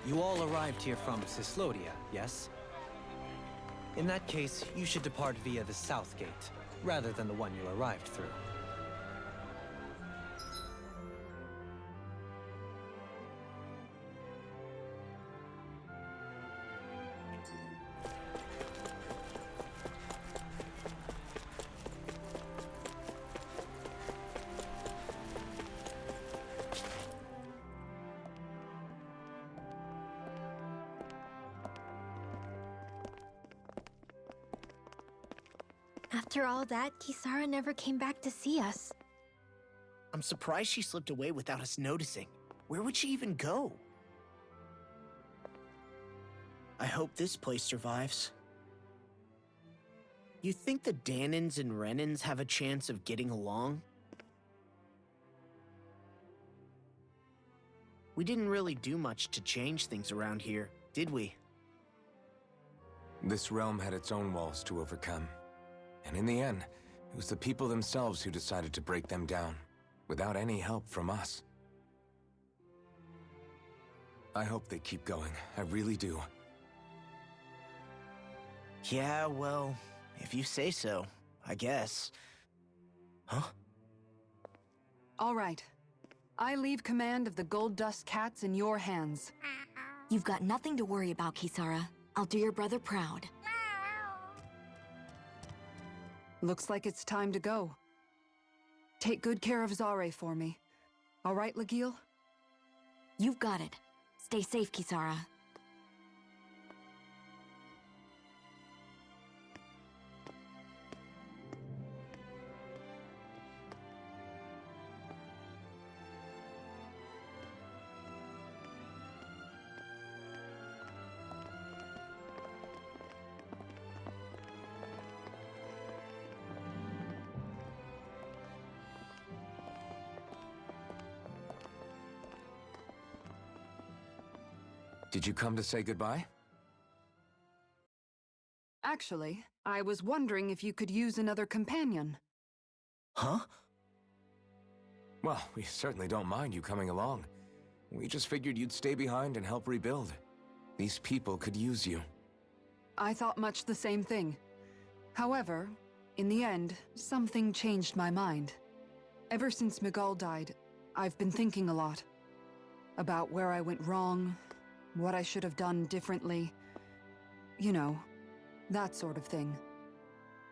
You all arrived here from Cislodia, yes? In that case, you should depart via the south gate, rather than the one you arrived through. After all that, Kisara never came back to see us. I'm surprised she slipped away without us noticing. Where would she even go? I hope this place survives. You think the Dahnans and Renans have a chance of getting along? We didn't really do much to change things around here, did we? This realm had its own walls to overcome. And in the end, it was the people themselves who decided to break them down, without any help from us. I hope they keep going. I really do. Yeah, well, if you say so, I guess. Huh? All right. I leave command of the Gold Dust Cats in your hands. You've got nothing to worry about, Kisara. I'll do your brother proud. Looks like it's time to go. Take good care of Zare for me. All right, Lagiel? You've got it. Stay safe, Kisara. Did you come to say goodbye? Actually, I was wondering if you could use another companion. Huh? Well, we certainly don't mind you coming along. We just figured you'd stay behind and help rebuild. These people could use you. I thought much the same thing. However, in the end, something changed my mind. Ever since Miguel died, I've been thinking a lot. About where I went wrong, what I should have done differently. You know, that sort of thing.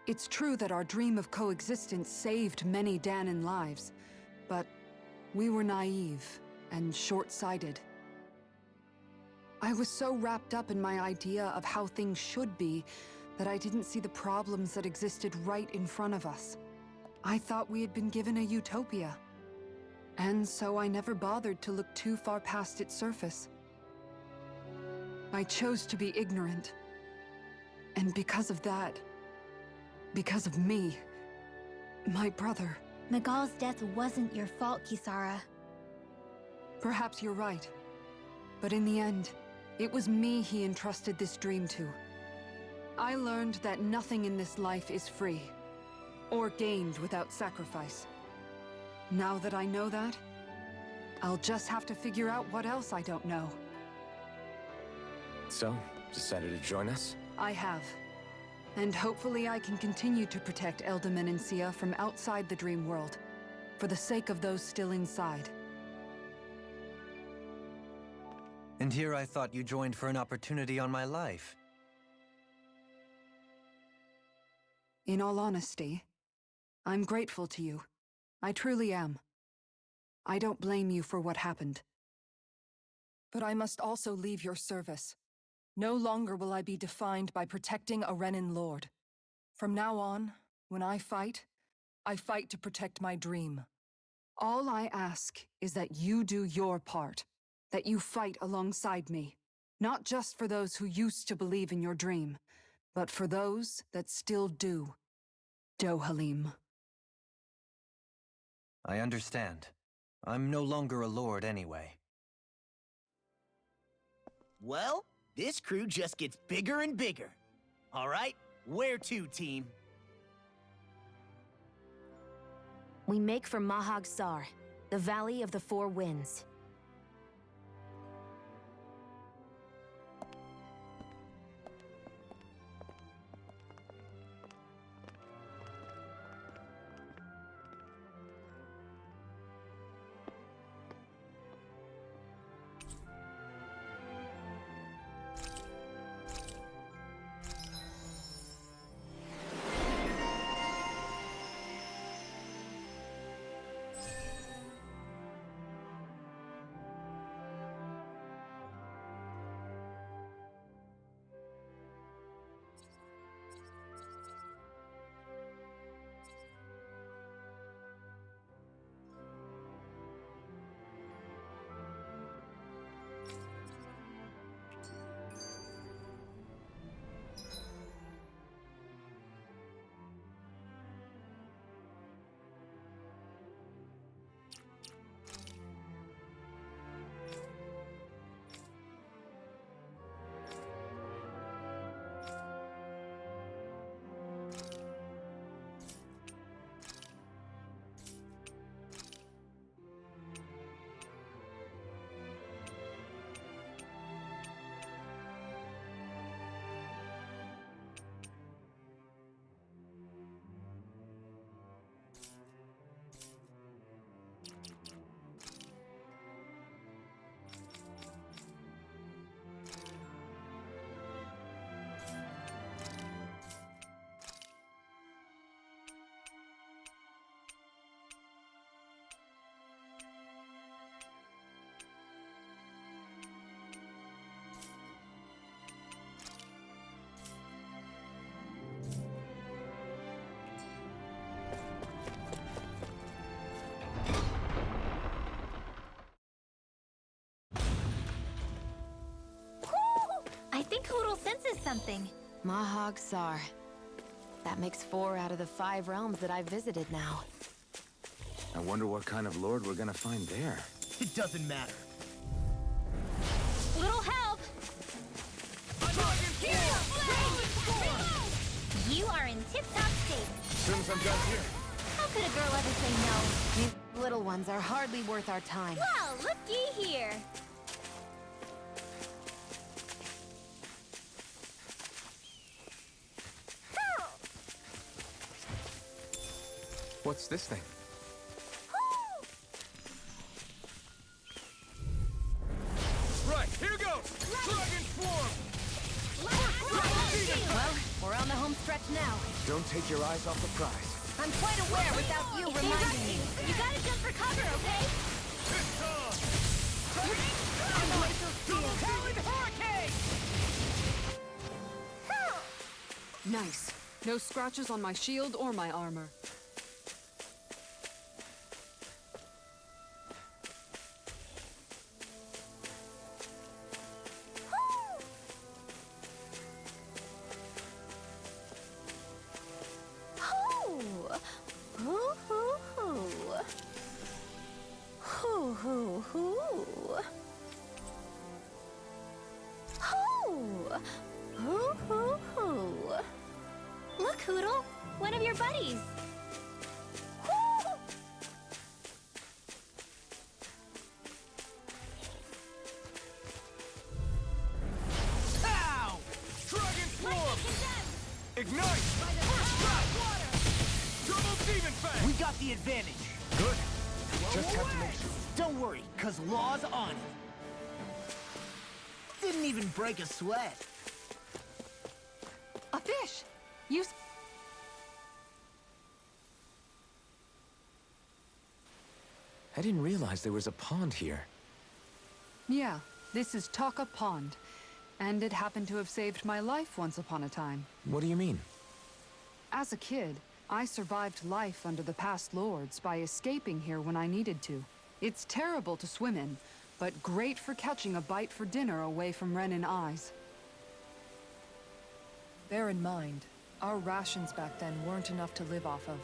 It's true that our dream of coexistence saved many Dahnan lives, but we were naive and short-sighted. I was so wrapped up in my idea of how things should be that I didn't see the problems that existed right in front of us. I thought we had been given a utopia. And so I never bothered to look too far past its surface. I chose to be ignorant. And because of that, because of me, my brother... Miguel's death wasn't your fault, Kisara. Perhaps you're right. But in the end, it was me he entrusted this dream to. I learned that nothing in this life is free, or gained without sacrifice. Now that I know that, I'll just have to figure out what else I don't know. So, decided to join us? I have. And hopefully I can continue to protect Eldaman and Sia from outside the dream world, for the sake of those still inside. And here I thought you joined for an opportunity on my life. In all honesty, I'm grateful to you. I truly am. I don't blame you for what happened. But I must also leave your service. No longer will I be defined by protecting a Renan lord. From now on, when I fight to protect my dream. All I ask is that you do your part, that you fight alongside me, not just for those who used to believe in your dream, but for those that still do. Dohalim. I understand. I'm no longer a lord anyway. Well, this crew just gets bigger and bigger. All right, where to, team? We make for Mahag Sar, the Valley of the Four Winds. Poodle senses something. Mahag Sar. That makes 4 out of the 5 realms that I've visited now. I wonder what kind of lord we're gonna find there. It doesn't matter. Little help! You are in tip-top shape. As soon as I'm done here. How could a girl ever say no? These little ones are hardly worth our time. Well, looky here. What's this thing? Right, here goes! Dragon Swarm! Well, we're on the home stretch now. Don't take your eyes off the prize. I'm quite aware without you reminding me. You gotta jump for cover, okay? Nice. No scratches on my shield or my armor. Look, Hoodle, one of your buddies. Ow! Dragon Swarm! Ignite! First shot! Double Demon Fang! We got the advantage. Good. Just have to make sure. Don't worry, cause Law's on it. Didn't even break a sweat. A fish! You... I didn't realize there was a pond here. Yeah, this is Taka Pond. And it happened to have saved my life once upon a time. What do you mean? As a kid, I survived life under the past lords by escaping here when I needed to. It's terrible to swim in, but great for catching a bite for dinner away from Renan eyes. Bear in mind, our rations back then weren't enough to live off of.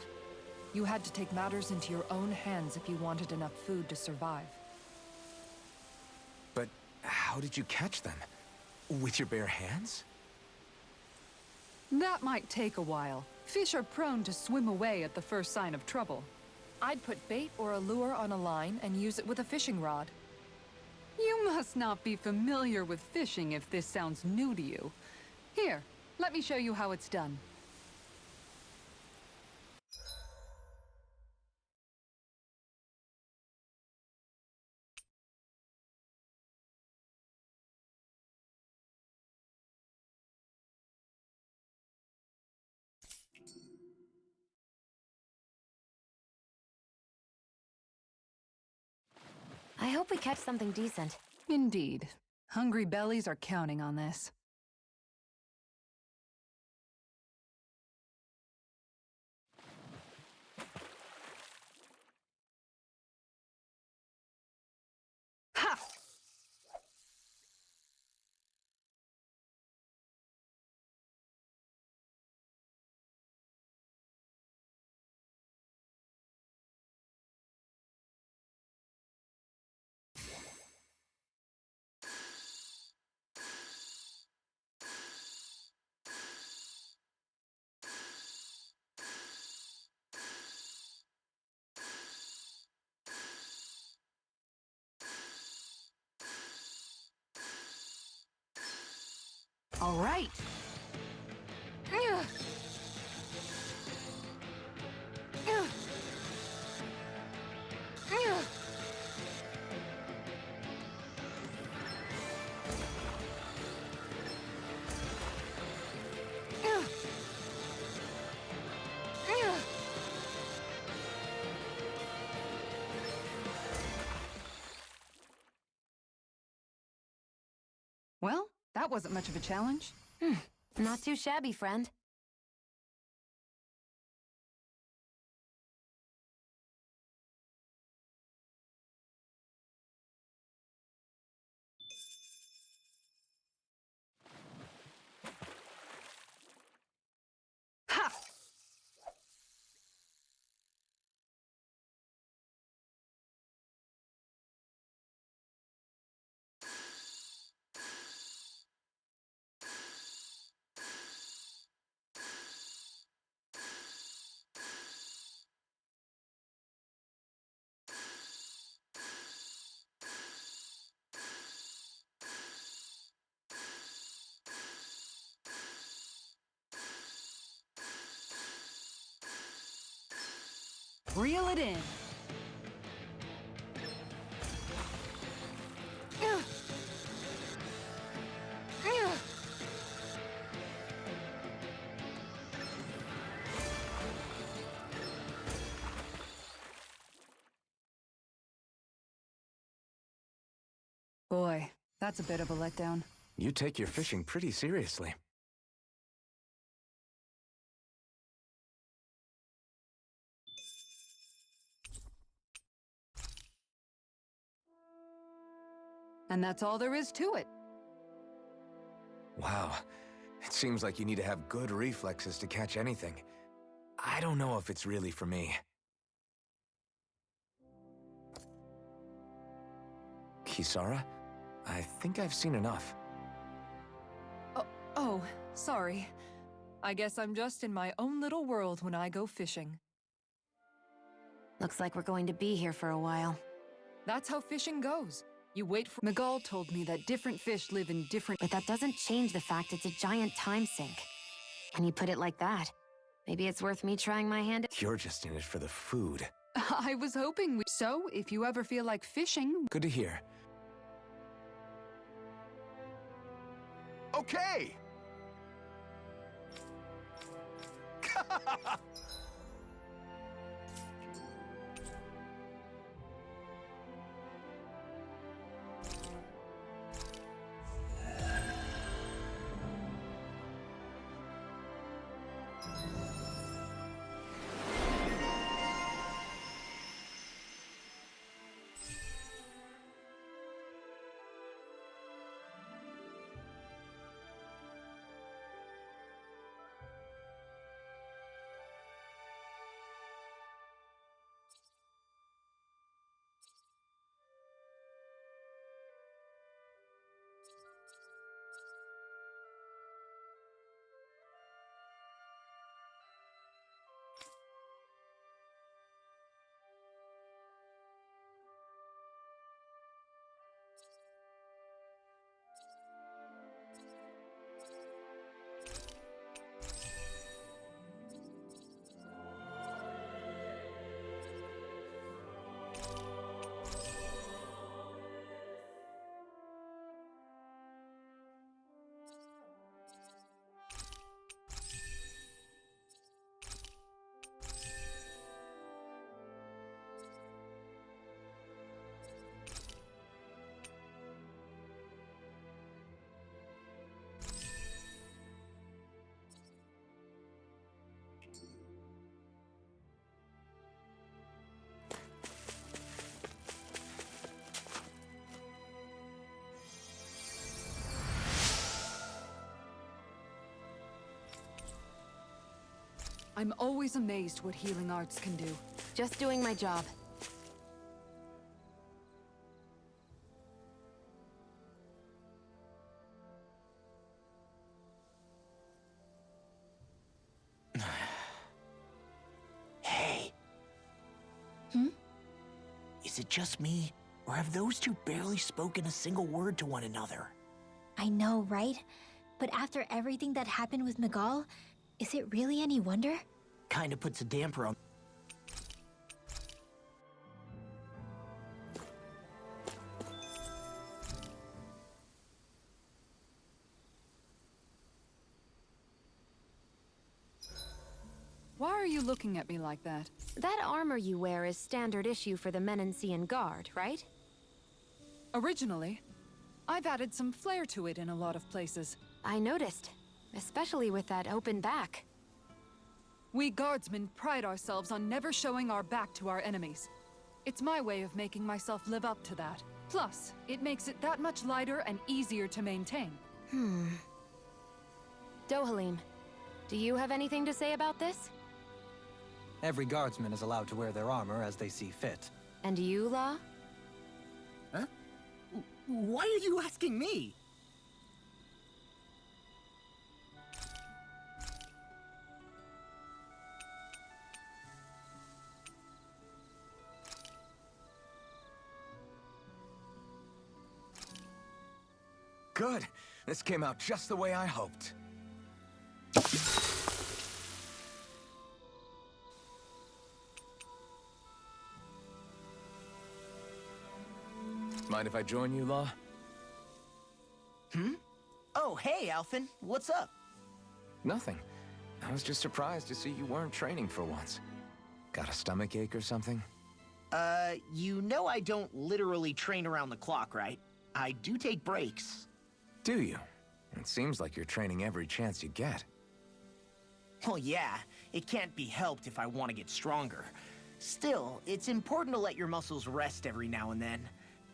You had to take matters into your own hands if you wanted enough food to survive. But how did you catch them? With your bare hands? That might take a while. Fish are prone to swim away at the first sign of trouble. I'd put bait or a lure on a line and use it with a fishing rod. You must not be familiar with fishing if this sounds new to you. Here, let me show you how it's done. I hope we catch something decent. Indeed. Hungry bellies are counting on this. Ha! All right. Well, that wasn't much of a challenge. Not too shabby, friend. Reel it in. Boy, that's a bit of a letdown. You take your fishing pretty seriously. And that's all there is to it. Wow. It seems like you need to have good reflexes to catch anything. I don't know if it's really for me. Kisara? I think I've seen enough. Oh, sorry. I guess I'm just in my own little world when I go fishing. Looks like we're going to be here for a while. That's how fishing goes. You wait for— Miguel told me that different fish live in different— But that doesn't change the fact it's a giant time sink. When you put it like that, maybe it's worth me trying my hand at— You're just in it for the food. I was hoping we— So, if you ever feel like fishing— Good to hear. Okay! I'm always amazed what healing arts can do. Just doing my job. Hey. Is it just me, or have those two barely spoken a single word to one another? I know, right? But after everything that happened with Miguel, is it really any wonder? Kinda puts a damper on. Why are you looking at me like that? That armor you wear is standard issue for the Menancian Guard, right? Originally, I've added some flair to it in a lot of places. I noticed, especially with that open back. We guardsmen pride ourselves on never showing our back to our enemies. It's my way of making myself live up to that. Plus, it makes it that much lighter and easier to maintain. Dohalim, do you have anything to say about this? Every guardsman is allowed to wear their armor as they see fit. And you, Law? Huh? Why are you asking me? Good. This came out just the way I hoped. Mind if I join you, Law? Oh, hey, Alphen. What's up? Nothing. I was just surprised to see you weren't training for once. Got a stomach ache or something? You know I don't literally train around the clock, right? I do take breaks. Do you? It seems like you're training every chance you get. Well, yeah, it can't be helped if I want to get stronger. Still, it's important to let your muscles rest every now and then.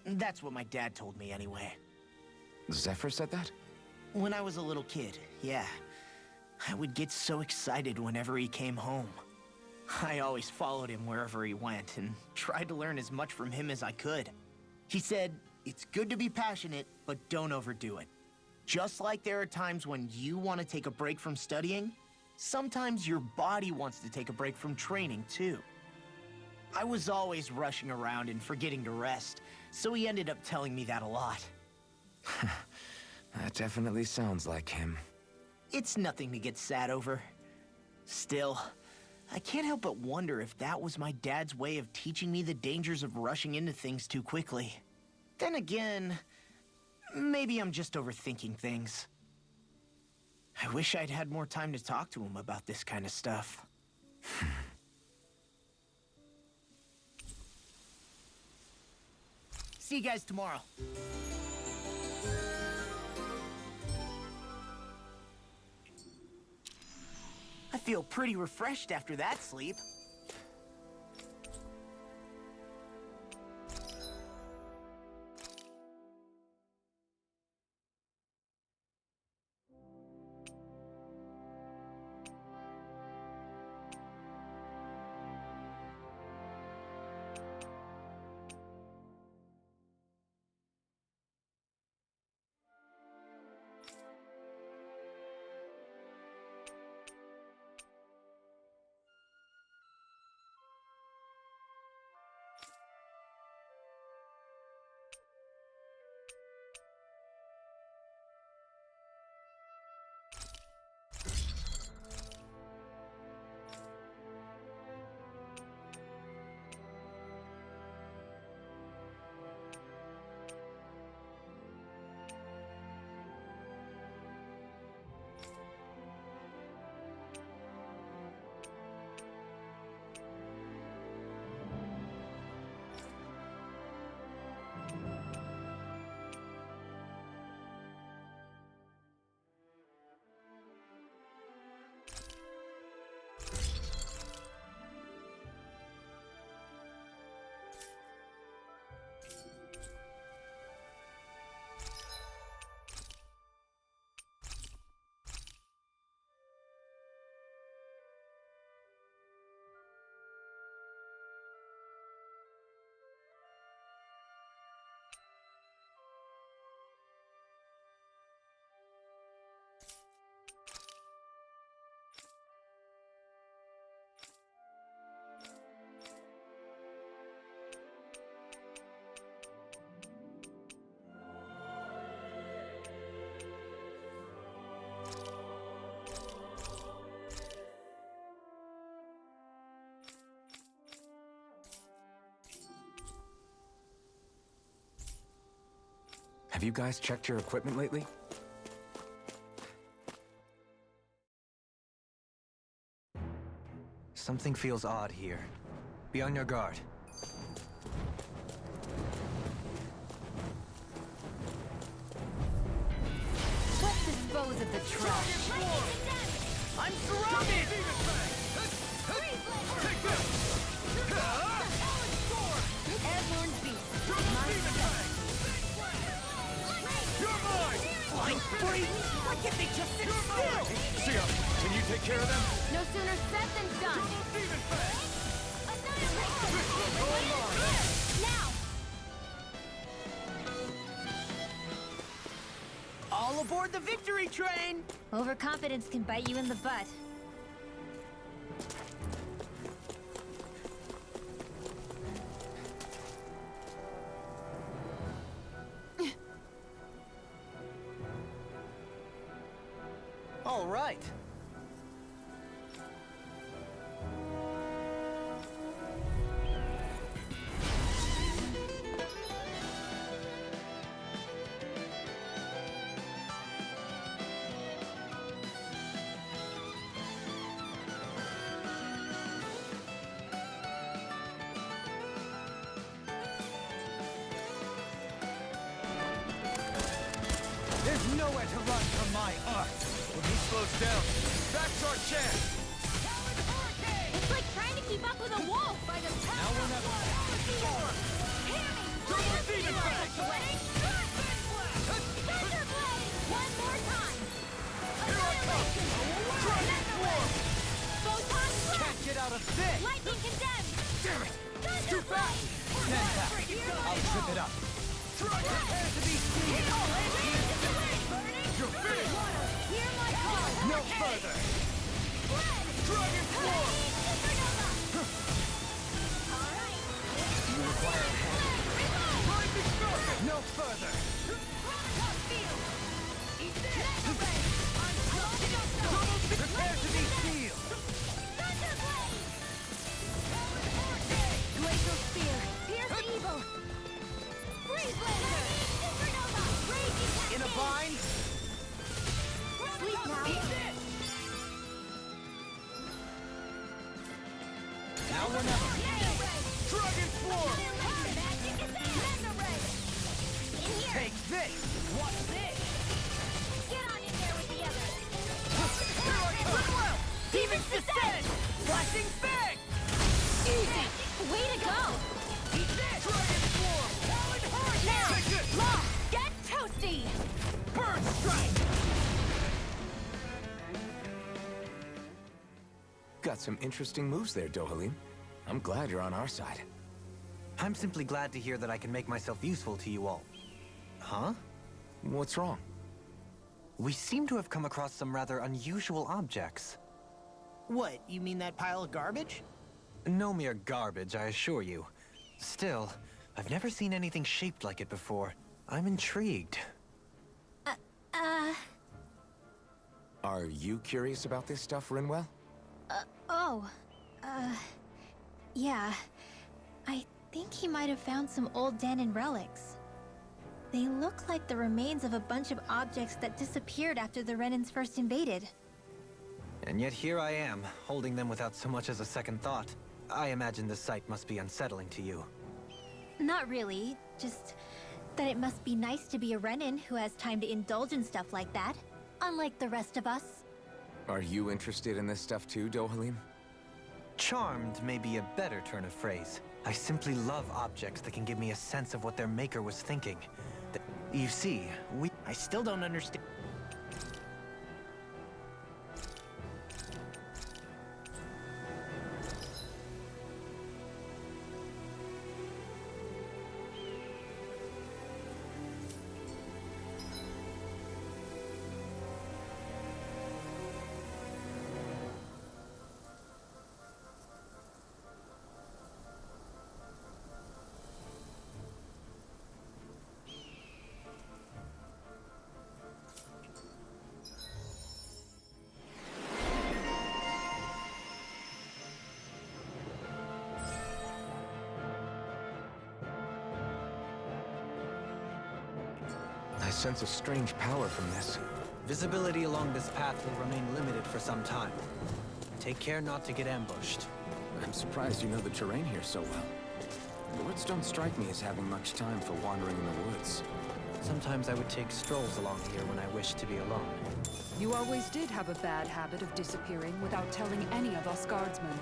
That's what my dad told me anyway. Zephyr said that? When I was a little kid, yeah. I would get so excited whenever he came home. I always followed him wherever he went and tried to learn as much from him as I could. He said, it's good to be passionate, but don't overdo it. Just like there are times when you want to take a break from studying, sometimes your body wants to take a break from training too. I was always rushing around and forgetting to rest, so he ended up telling me that a lot. That definitely sounds like him. It's nothing to get sad over. Still, I can't help but wonder if that was my dad's way of teaching me the dangers of rushing into things too quickly. Then again, maybe I'm just overthinking things. I wish I'd had more time to talk to him about this kind of stuff. See you guys tomorrow. I feel pretty refreshed after that sleep. Have you guys checked your equipment lately? Something feels odd here. Be on your guard. Let's dispose of the trash. I'm surrounded! Airborne beast. Flying free? Why can't they just sit still? Shionne, can you take care of them? No sooner said than done. Now! All aboard the victory train! Overconfidence can bite you in the butt. All right. There's nowhere to run from my art! When he slows down, that's our chance! It's like trying to keep up with a wolf! By the Now we're never... Double demon blast! One more time! Here I come! Dragon Swarm! Photon blast! Can't get out of this! Lightning condemned! Damn it! Too fast! Stand back. I'll trip it up. Prepare to be seen! You're finished! Hear my call! No further! Dragon Swarm! You require a hand. Lightning Falcon! No further! Prepare to be sealed! Glacial Spear! Pierce evil! Freeze Blazer! Supernova! Raging Cascade! In a bind? Sleep now! Now or never! Dragon Swarm! Take this! What's this? Get on in there with the others! Here I come! Demons descend! Flashing bang! Easy! Way to go! Dragon Swarm! Now! Take this! Law! Get toasty! Burn strike! Got some interesting moves there, Dohalim. I'm glad you're on our side. I'm simply glad to hear that I can make myself useful to you all. Huh? What's wrong? We seem to have come across some rather unusual objects. What, you mean that pile of garbage? No mere garbage, I assure you. Still, I've never seen anything shaped like it before. I'm intrigued. Are you curious about this stuff, Rinwell? Yeah. I think he might have found some old Dahnan relics. They look like the remains of a bunch of objects that disappeared after the Renans first invaded. And yet here I am, holding them without so much as a second thought. I imagine this sight must be unsettling to you. Not really, just that it must be nice to be a Renan who has time to indulge in stuff like that, unlike the rest of us. Are you interested in this stuff too, Dohalim? Charmed may be a better turn of phrase. I simply love objects that can give me a sense of what their maker was thinking. You see, I still don't understand. I sense a strange power from this. visibility along this path will remain limited for some time. Take care not to get ambushed. I'm surprised you know the terrain here so well. The woods don't strike me as having much time for wandering in the woods. Sometimes I would take strolls along here when I wished to be alone. You always did have a bad habit of disappearing without telling any of us guardsmen.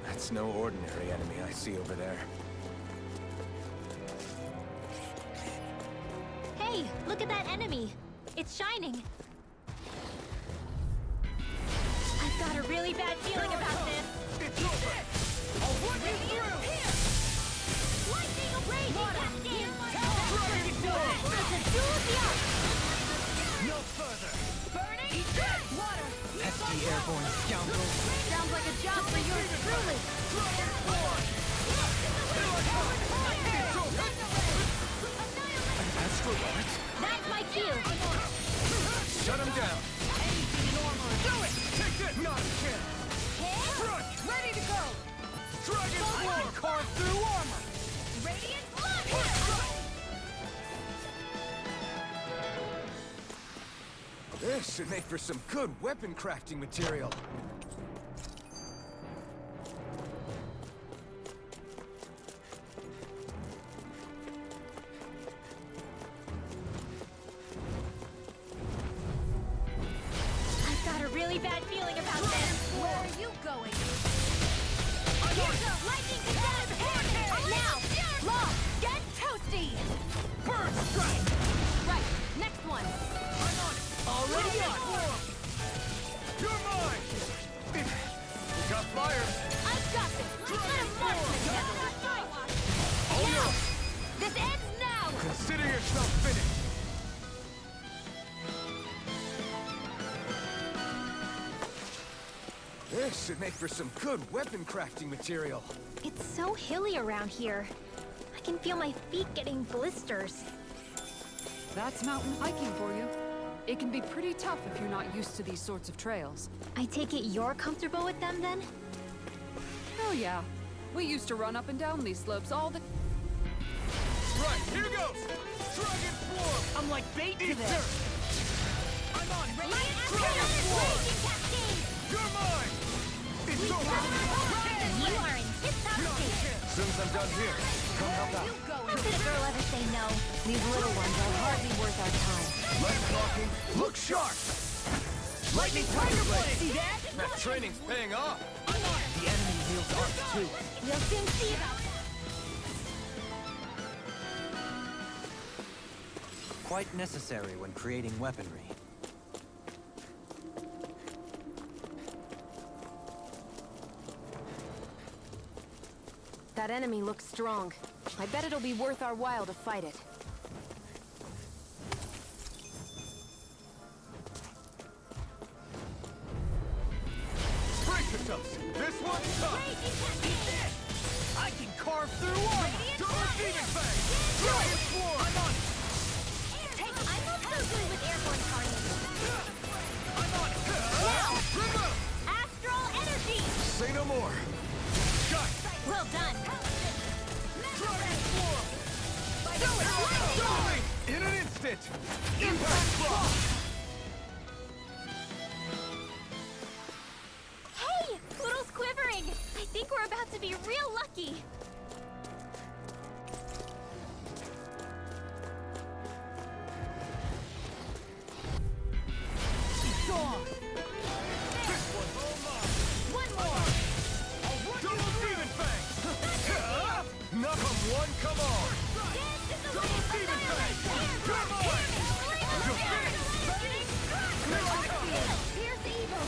That's no ordinary enemy I see over there. Hey, look at that enemy. It's shining. I've got a really bad feeling about this. It's over! I'll run you through! Lightning raging cascade! Dragon Swarm! It's a duel of the arts! No further! Burning! Water! Pesky airborne scoundrels! Sounds like a job for yours truly! Dragon Swarm! Here I come! It's over! Astral Art? That's my cue! Shut him down! Do it! Take this! Not a chance! Front! Ready to go! Dragon I Swarm! can carve through armor! Radiant blood! This should make for some good weapon crafting material. I've got a really bad feeling about this. Where are you going? Here's the lightning condensed! Now! Law, get toasty! Bird strike! Right, next one. Already on! You're mine! We got flyers! I've got this! Let a marksman handle this! Now! This ends now! Consider yourself finished! This should make for some good weapon crafting material. It's so hilly around here. I can feel my feet getting blisters. That's mountain hiking for you. It can be pretty tough if you're not used to these sorts of trails. I take it you're comfortable with them then? Oh yeah. We used to run up and down these slopes all the... Right, here goes! Dragon Swarm! I'm like bait to Eat this. dirt! I'm on! Dragon Raging Cascade! You're mine! It's over! You are in tip-top shape! As soon as I'm done here, come help out. How could a girl ever say no? These little ones are hardly worth our time. Less talking, look sharp! Lightning Tiger Blade! See that? That training's paying off! The enemy wields arms too. We'll soon see about that. Quite necessary when creating weaponry. That enemy looks strong. I bet it'll be worth our while to fight it. Brace yourselves! This one's tough! I can carve through armor. Double Demon Fang! Dragon Swarm! I'm on it! I'm also good with airborne carnage. I'm on it! Remove! Astral energy! Say no more! Shut! Well done. Dragon Swarm! Going! In an instant! Impact Block! Hey! Poodle's quivering! I think we're about to be real lucky. One more! Double Demon Fang! Not come one, come all! Double Demon Fang! You're mine! Here's evil!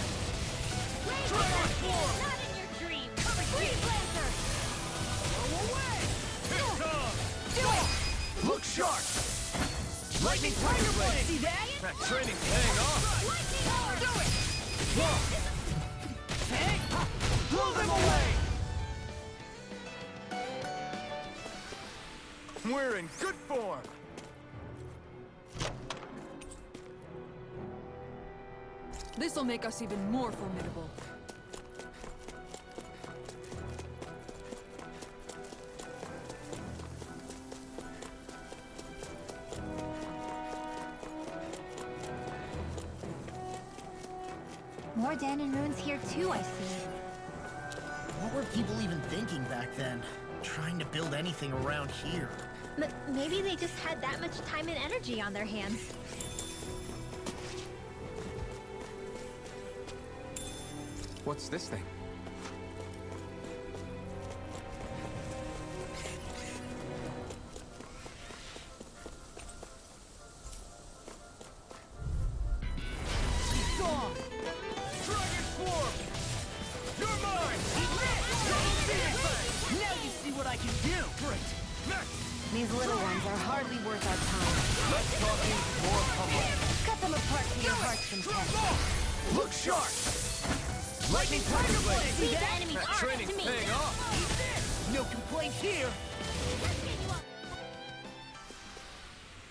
Dragon Swarm! Not in your dreams! Freeze Lancer! It's on! Do it! Look sharp! Lightning Tiger Blade! See that? That training's paying off! Lightning Orb! Do it! Hey! Blow them away! We're in good form! This'll make us even more formidable. More Dahna runes here too, I see. What were people even thinking back then? Trying to build anything around here. Maybe they just had that much time and energy on their hands. What's this thing? Dragon Swarm! You're mine! Now you see what I can do! Great! Next! These little ones are hardly worth our time. Less talking, more pummeling. Cut them apart to your heart's content. Look sharp! Lightning Tiger Blade! Leave the enemy's That arms training's to me. paying off! No complaints here!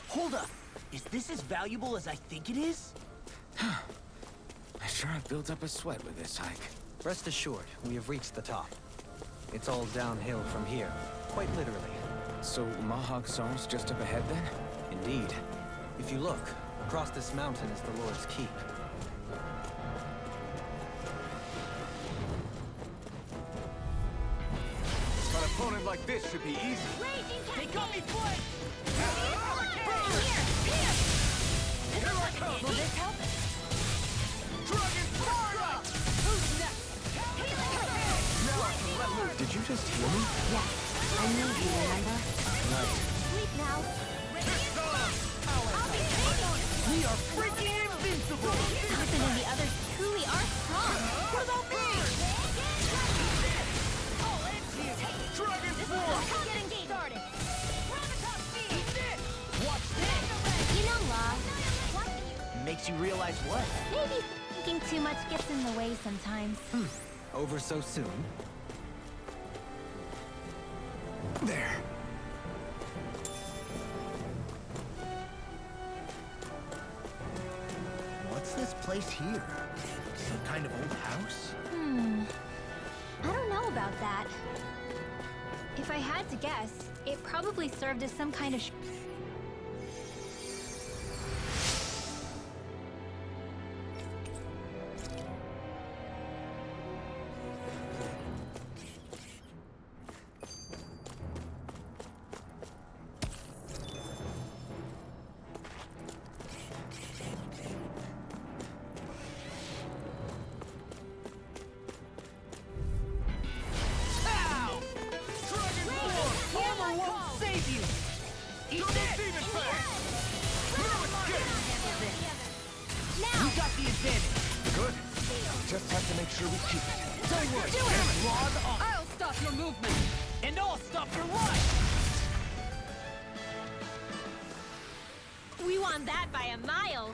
Hold up! Is this as valuable as I think it is? I sure have built up a sweat with this hike. Rest assured, we have reached the top. It's all downhill from here, quite literally. So Mahag Song's just up ahead then? Indeed. If you look, Across this mountain is the Lord's Keep. An opponent like this should be easy. They got me flanked! Here I come! Will this help? Dragon Fire! Who's next? Now I can let loose. Did you just hear me? Yes, I knew you, remember? Sleep now. We are freaking invincible! Alphen and the others truly are strong. What about me? Dragon Force! Get engaged. Started. Watch this! You know, Law, Makes you realize what? maybe thinking too much gets in the way sometimes. Over so soon? There. What's this place here? Some kind of old house? I don't know about that. If I had to guess, it probably served as some kind of Armor won't save you! Eat this! We got the advantage! Good. Just have to make sure we keep it. Don't worry! Do it! Log on! I'll stop your movement! And I'll stop your life! We won that by a mile.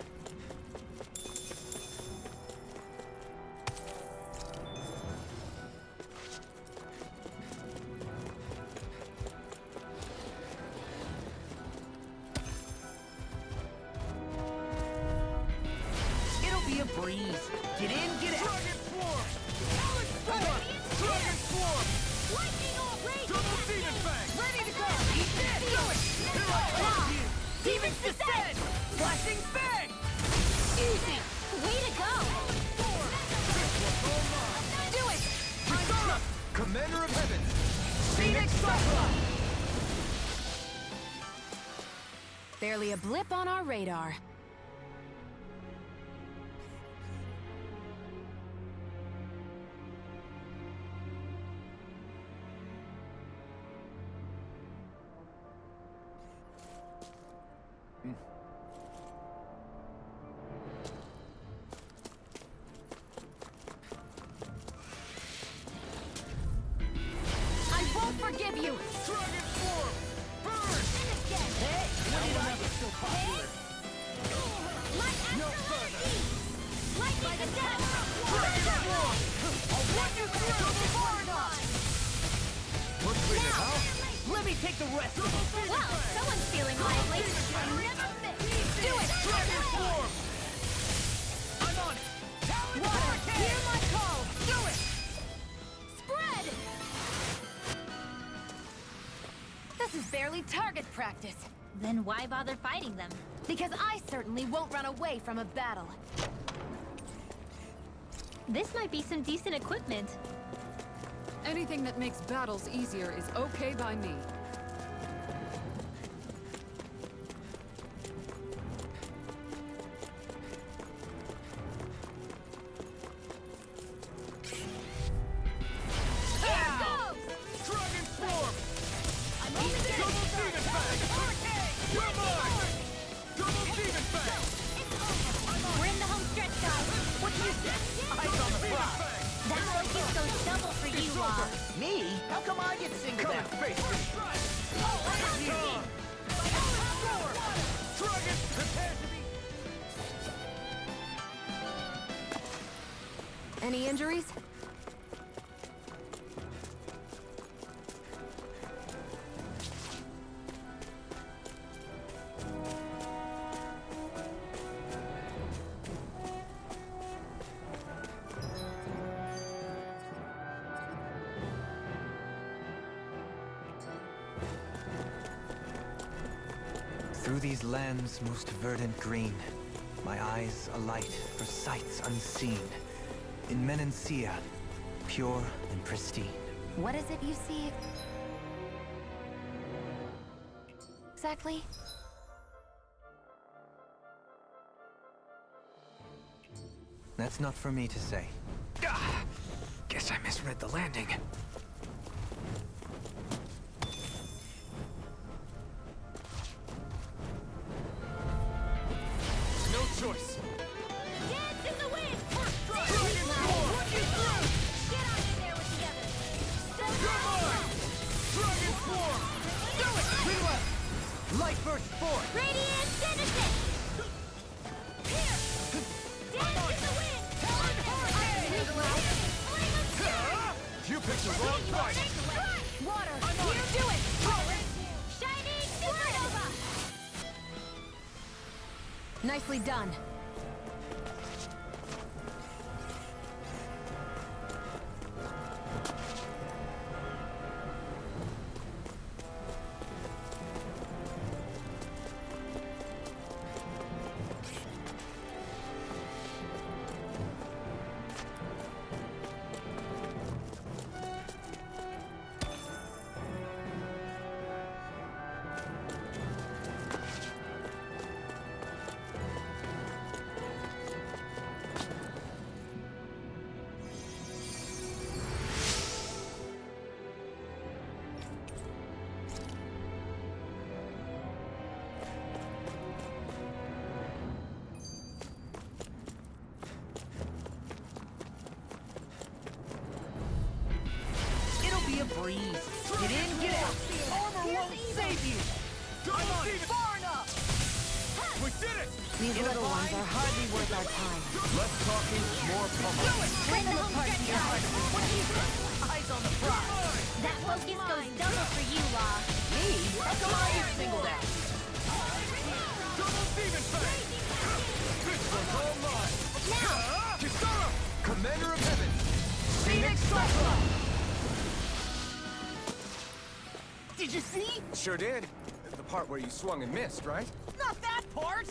It'll be a breeze. Get in, get out! Dragon Swarm! Dragon Swarm! Lightning off! Double Demon Fang! Ready to go! Eat this! Do it! Here I come! Demons descend! Flashing bang! Easy! Way to go! Do it! Dhiara, Commander of Heaven! Phoenix Sakura! Barely a blip on our radar. I won't forgive you! Dragon Swarm! Burn! Hey, when did I get so popular? No further! Dragon Swarm! I'll run you through! Looks like it, huh? Let me take the rest of it! Well, someone's feeling lively. Do it! Dragon Swarm! I'm on it! Water, hear my call! Do it! Spread! This is barely target practice. Then why bother fighting them? Because I certainly won't run away from a battle. This might be some decent equipment. Anything that makes battles easier is okay by me. Dragon Swarm! Double Demon Fang! You're mine! Double Demon Fang! We're in the home stretch, guys. What do you say? Eyes on the prize! That focus goes double for you, Law. Me? How come I get singled Come out? and face me! Dragon, prepare to be... Any injuries? Through these lands most verdant green, My eyes alight for sights unseen. In Menancia, pure and pristine. What is it you see? Exactly? That's not for me to say. Guess I misread the landing. No choice. Dance in the wind! Dragon form! Get on in there with the others! Come on! Dragon form! Do it! Reload! Light burst forth! Radiant Genesis! Here! Dance in the wind! Helen Hurricane! You picked the wrong fight! Water! I'm on You it. do it! Shining Supernova! Nicely done. It'll be a breeze. Get in, get out. Armor won't save you. I'm on it! Far enough. We did it! These little ones are hardly worth our time. Less talking, more pummel. Bring them apart to your heart! What do you think? Eyes on the prize. That focus goes double for you, Law. Me? How come I get singled out? Double demon fang! This one's all mine! Now! Kisara! Commander of Heaven! Phoenix Cyclone! Did you see? Sure did. The part where you swung and missed, right? Not that part!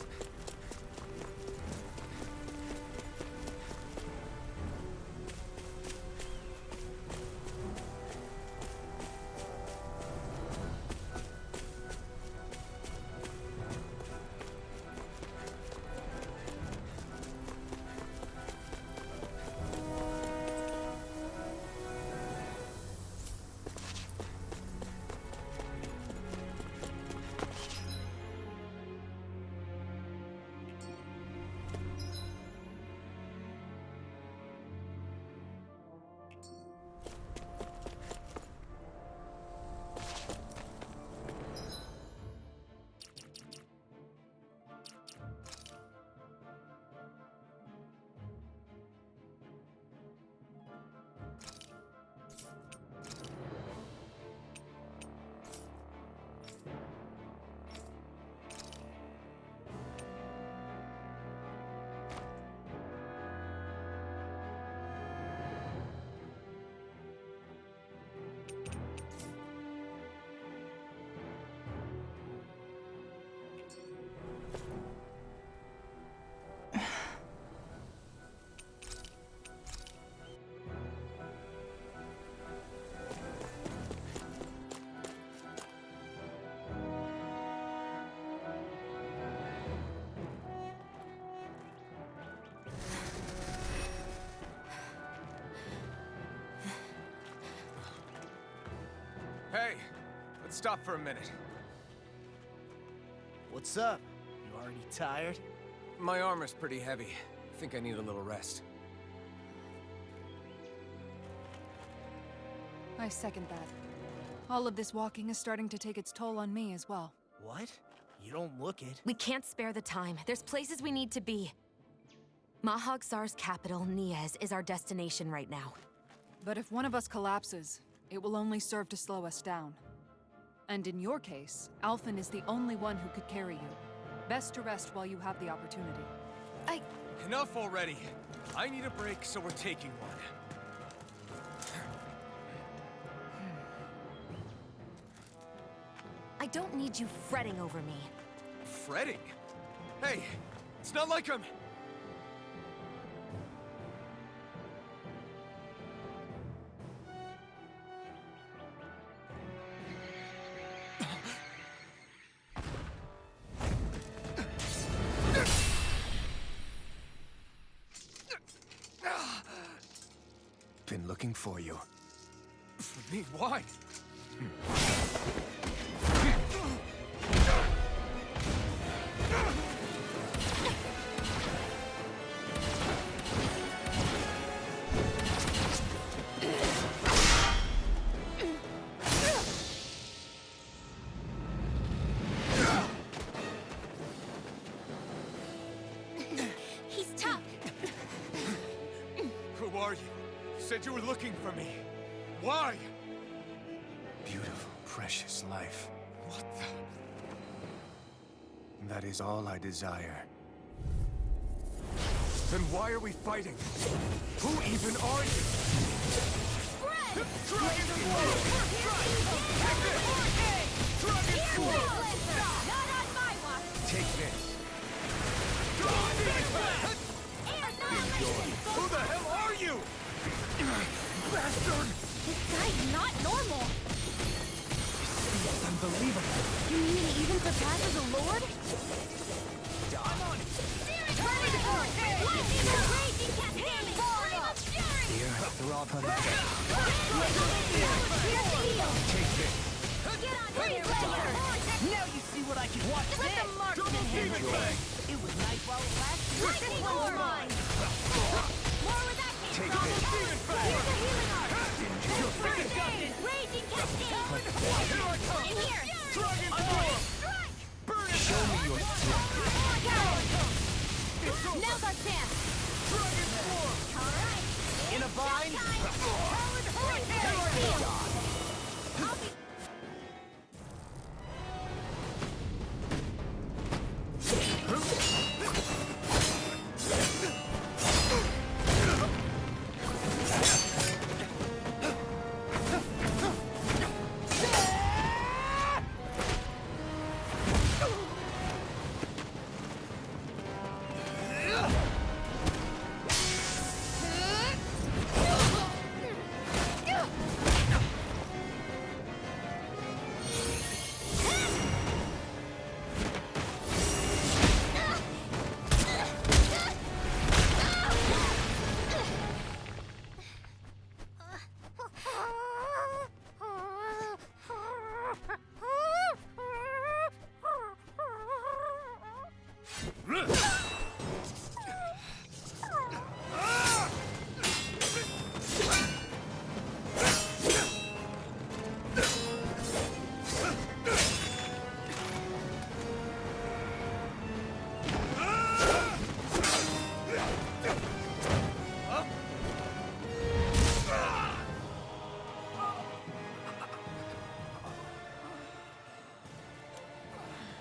Hey, let's stop for a minute. What's up? You already tired? My armor's pretty heavy. I think I need a little rest. I second that. All of this walking is starting to take its toll on me as well. What? You don't look it. We can't spare the time. There's places we need to be. Mahag-Sar's capital, Niez, is our destination right now. But if one of us collapses, it will only serve to slow us down. And in your case, Alphen is the only one who could carry you. Best to rest while you have the opportunity. Enough already. I need a break, so we're taking one. I don't need you fretting over me. Fretting? Hey, It's not like I'm... Been looking for you. For me? Why? He's tough. Who are you? Said you were looking for me. Why? Beautiful, precious life. What the... That is all I desire. Then why are we fighting? Who even are you? Dragon Sword! Dragon Sword! Not on my watch! Take this. Who the hell are you? Bastard! This guy's not normal. It's unbelievable. You mean he even surpasses a lord? Here, they're all coming. Take this. Now you see what I can watch. Let the marksman handle it. It was nice while it lasted. Lightning one's mine. More with that. Take this. Here's a healing art. Raging cascade. In here. Dragon Sword! Show me your strength. Now's our chance. Dragon Sword! All right. In a bind.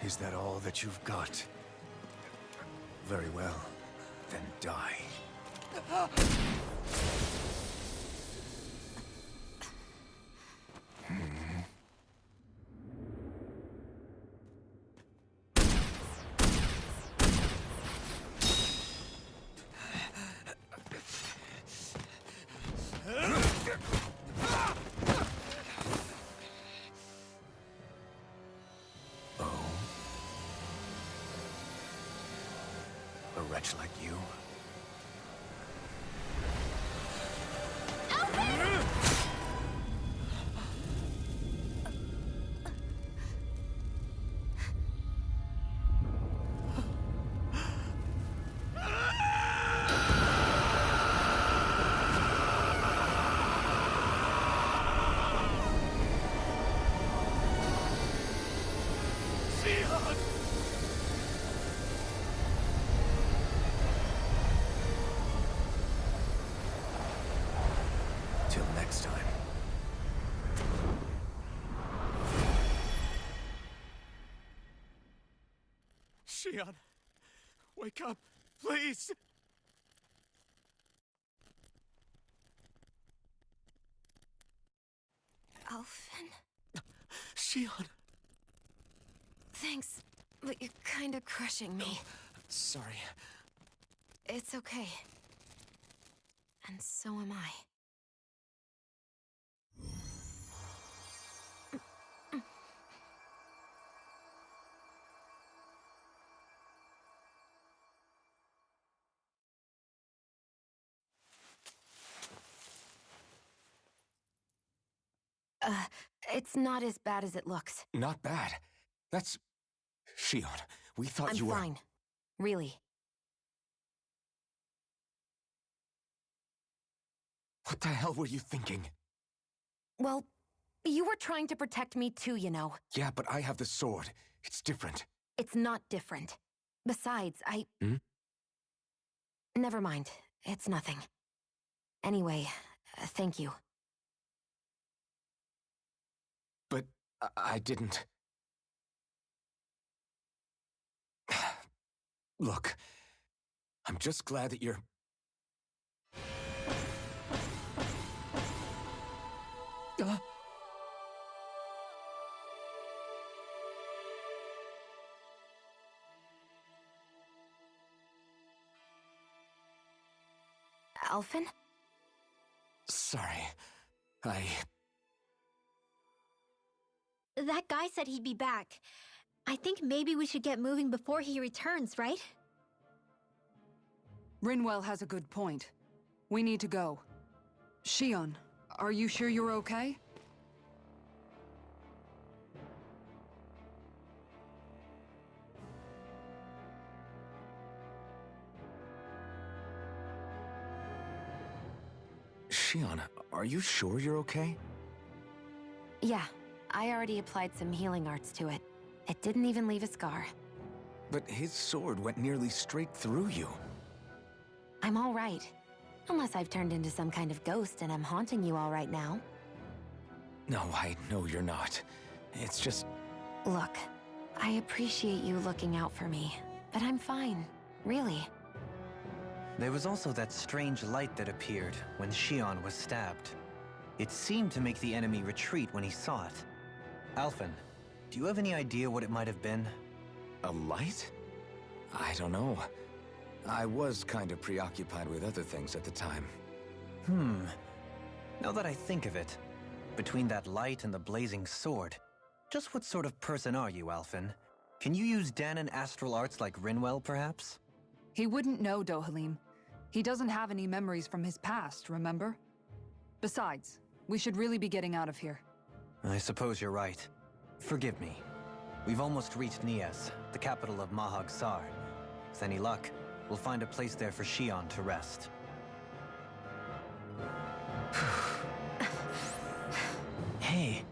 Is that all that you've got? Very well. Then die. A wretch like you? Till next time. Shionne, wake up, please! Alphen? Shionne! Thanks, but you're kinda crushing me. Sorry. It's okay. And so am I. It's not as bad as it looks. Not bad. That's... Shionne, we thought you were... I'm fine. Really. What the hell were you thinking? Well, you were trying to protect me too, you know. Yeah, but I have the sword. It's different. It's not different. Besides, Hmm? Never mind. It's nothing. Anyway, thank you. But I didn't... Look, I'm just glad that you're... Alphen? Sorry. That guy said he'd be back. I think maybe we should get moving before he returns, right? Rinwell has a good point. We need to go. Shionne, are you sure you're okay? Shionne, are you sure you're okay? Yeah, I already applied some healing arts to it. It didn't even leave a scar. But his sword went nearly straight through you. I'm all right. Unless I've turned into some kind of ghost and I'm haunting you all right now. No, I know you're not. It's just... Look, I appreciate you looking out for me, but I'm fine. Really. There was also that strange light that appeared when Shionne was stabbed. It seemed to make the enemy retreat when he saw it. Alphen, do you have any idea what it might have been? A light? I don't know. I was kind of preoccupied with other things at the time. Now that I think of it, between that light and the blazing sword, just what sort of person are you, Alphen? Can you use Dahna and astral arts like Rinwell, perhaps? He wouldn't know, Dohalim. He doesn't have any memories from his past, remember? Besides, we should really be getting out of here. I suppose you're right. Forgive me. We've almost reached Nias, the capital of Mahag Sar. With any luck, we'll find a place there for Shionne to rest. Hey,